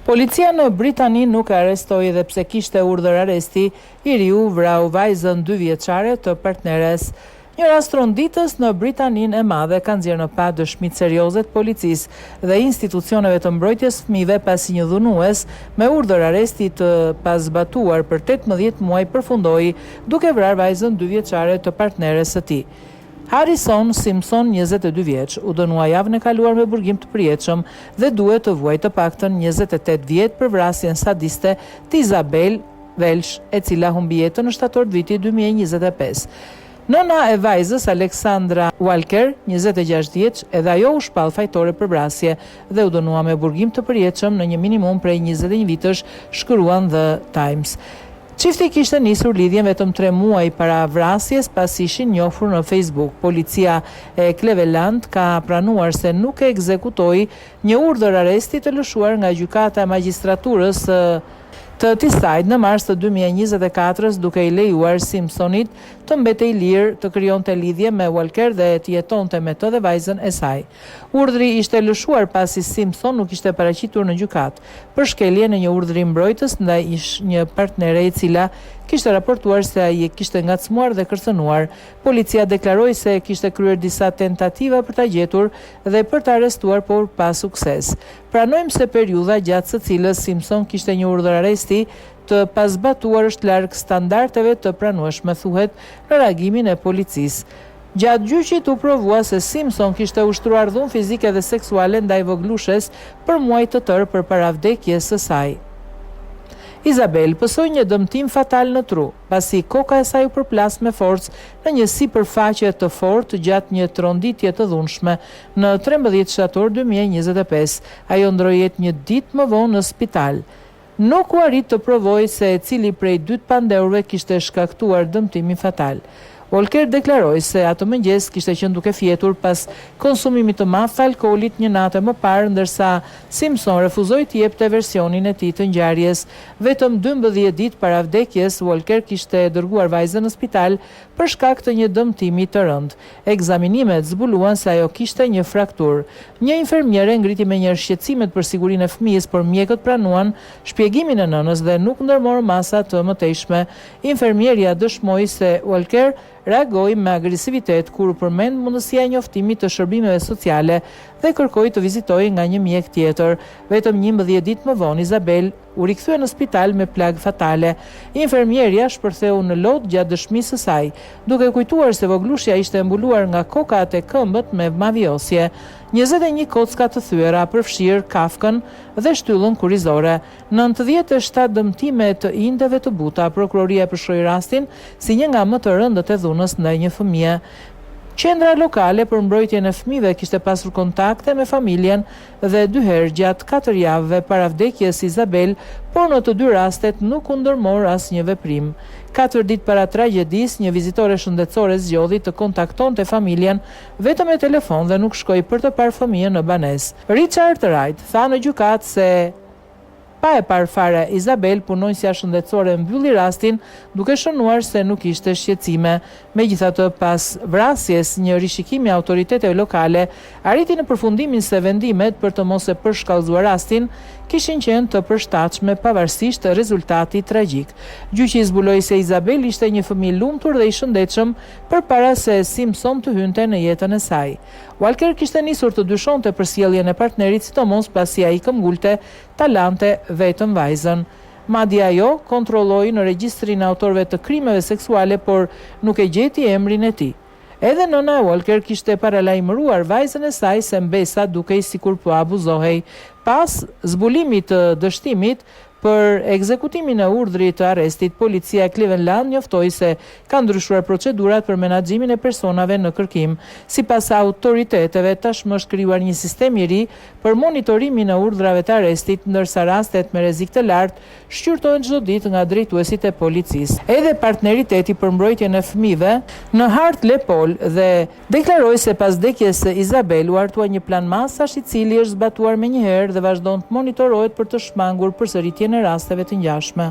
Policia në Britani nuk e arrestoi dhe pse kishte urdhër arresti, i riu vrau vajzën 2 vjeçare të partneres. Një rast troditës në Britaninë e Madhe ka nxjerrë në pa dëshmi serioze të policisë dhe institucioneve të mbrojtjes fëmijëve pasi një dhunues me urdhër arresti të pazbatuar për 18 muaj përfundoi duke vrarë vajzën 2 vjeçare të partneres së tij. Harrison Simpson, 22 vjeç, u dënua javën e kaluar me burgim të përjetshëm dhe duhet të vuajë të paktën 28 vjet për vrasjen sadiste të Isabel Welsh, e cila humbi jetën në shtator të vitit 2025. Nëna e vajzës, Alexandra Walker, 26 vjeç, edhe ajo u shpall fajtore për vrasje dhe u dënua me burgim të përjetshëm në një minimum prej 21 vitësh, shkruan The Times. Çifti kishte nisur lidhjen vetëm 3 muaj para vrasjes pasi ishin njohur në Facebook. Policia e Cleveland ka pranuar se nuk e ekzekutoi një urdhër arresti të lëshuar nga gjykata e magjistraturës të Teesside në mars të 2024, duke i lejuar Simpsonit të mbetej lirë të krijonte lidhje me Walker dhe të jetonte me të dhe vajzën e saj. Urdhri ishte lëshuar pasi Simpson nuk ishte paraqitur në gjykatë për shkelje në një urdhri mbrojtës ndaj një partnere e cila kishte raportuar se ai e kishte ngacmuar dhe kërcënuar. Policia deklaroi se kishte kryer disa tentativa për ta gjetur dhe për ta arrestuar, por pa sukses. Pranojmë se periudha gjatë së cilës Simpson kishte një urdhër arresti të pazbatuar është larg standardeve të pranueshme, thuhet në reagimin e policisë. Gjatë gjyqit u provua se Simpson kishte ushtruar dhunë fizike dhe seksuale ndaj voglushes për muaj të tërë përpara vdekjes së saj. Isabel pësoi një dëmtim fatal në tru, pasi koka e saj u përplas me forcë në një sipërfaqe të fortë gjatë një tronditje të dhunshme në 13 shtator 2025. Ajo ndroi jetë një ditë më vonë në spital. Nuk u arrit të provojë se e cili prej 2 pandeurve kishte shkaktuar dëmtimin fatal. Walker deklaroi se atë mëngjes kishte qenë duke fjetur pas konsumimit të madh të alkoolit një natë më parë, ndërsa Simpson refuzoi të jepte versionin e tij të ngjarjes. Vetëm 12 ditë para vdekjes, Walker kishte dërguar vajzën në spital për shkak të një dëmtimi të rënd. Ekzaminimet zbuluan se ajo kishte një frakturë. Një infermiere ngriti me një shqetësimet për sigurinë e fëmijës, por mjekët pranuan shpjegimin e nënës dhe nuk ndërmorën masa të mëtejshme. Infermieria dëshmoi se Walker reagoi me agresivitet kur u përmend mundësia e njoftimit të shërbimeve sociale dhe kërkoi të vizitojë nga një mjek tjetër. Vetëm 11 ditë më vonë, Isabel u rikthye në spital me plagë fatale. Infermieria shpërtheu në lot gjatë dëshmisë së saj, duke kujtuar se voglushja ishte mbuluar nga kokat e këmbët me mavjosje. 21 kocka të thyera përfshirë kafkën dhe shtyllën kurrizore. 97 dëmtime të indeve të buta. Prokuroria e përshkroi rastin si një nga më të rëndët e dhunës ndaj një fëmie. Qendra lokale për mbrojtjen e fëmijëve kishte pasur kontakte me familjen dhe 2 herë gjatë 4 javëve para vdekjes Isabel, por në të 2 rastet nuk u ndërmor asnjë veprim. 4 ditë para tragjedisë, një vizitore shëndetësore zgjodhi të kontaktonte familjen vetëm me telefon dhe nuk shkoi për të parë fëmijën në banesë. Richard Wright tha në gjykatë se pa e parë fare Isabel, punonjësia shëndetësore mbylli rastin duke shënuar se nuk ishte shqetësime. Megjithatë, pas vrasjes, një rishikim i autoriteteve lokale arriti në përfundimin se vendimet për të mos e përshkallëzuar rastin kishin qenë të përshtatshme pavarësisht rezultatit tragjik. Gjyqi zbuloi se Isabel ishte një fëmijë lumtur dhe i shëndetshëm përpara se Simpson të hynte në jetën e saj. Walker kishte nisur të dyshonte për sjelljen e partnerit, sidomos pasi ai këmbgulte talante vetëm vajzën. Madje ajo kontrolloi në regjistrin e autorëve të krimeve seksuale, por nuk e gjeti emrin e tij. Edhe nëna e Walker kishte paralajmëruar vajzën e saj se mbesa dukej sikur po abuzohej. Pas zbulimit të dështimit për ekzekutimin e urdhrit të arrestit, policia e Cleveland njoftoi se ka ndryshuar procedurat për menaxhimin e personave në kërkim. Sipas autoriteteve, tashmë është krijuar një sistem i ri për monitorimin e urdhrave të arrestit, ndërsa rastet me rrezik të lartë shqyrtohen çdo ditë nga drejtuesit e policisë. Edhe partneriteti për mbrojtjen e fëmijëve në Hartlepool dhe deklaroi se pas vdekjes së Isabel u hartua një plan masash i cili është zbatuar menjëherë dhe vazhdon të monitorohet për të shmangur përsëritjen e rasteve të ngjashme.